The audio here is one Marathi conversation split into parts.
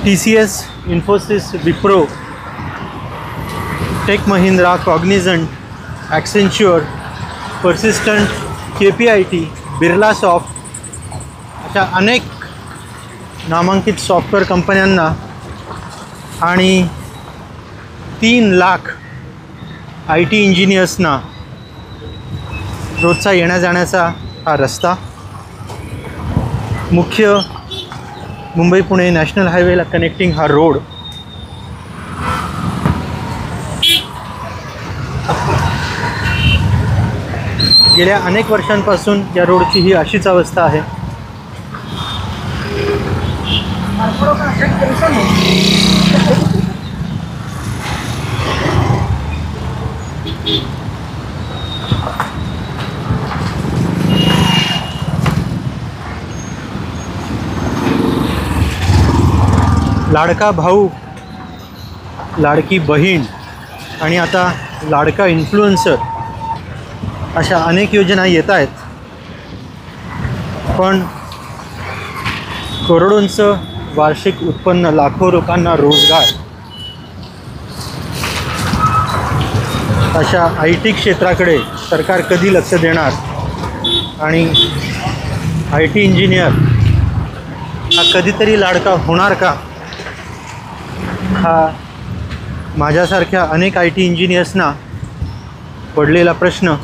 TCS, Infosys, Wipro, Tech Mahindra, Cognizant, Accenture, Persistent, KPIT, Birlasoft अशा अनेक नामांकित सॉफ्टवेअर कंपन्यांना आणि 3 लाख IT इंजिनियर्सना रोजचा येण्या जाण्याचा हा रस्ता, मुख्य मुंबई पुणे नॅशनल हायवेला कनेक्टिंग हा रोड, गेल्या अनेक वर्षांपासून या रोडची ही अशीच अवस्था आहे. लाडका भाऊ, लाडकी बहीण आणि आता लाडका इन्फ्लुएन्सर अशा अनेक योजना येत आहेत, पण करोडोंचं वार्षिक उत्पन्न, लाखो लोकांना रोजगार अशा IT क्षेत्राकडे सरकार कधी लक्ष देणार आणि IT इंजिनियर हा कधीतरी लाडका होणार का, हा माझ्यासारख्या अनेक IT इंजिनियर्सना पडलेला प्रश्न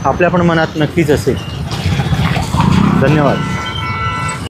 आपल्या पण मनात नक्कीच असेल. धन्यवाद.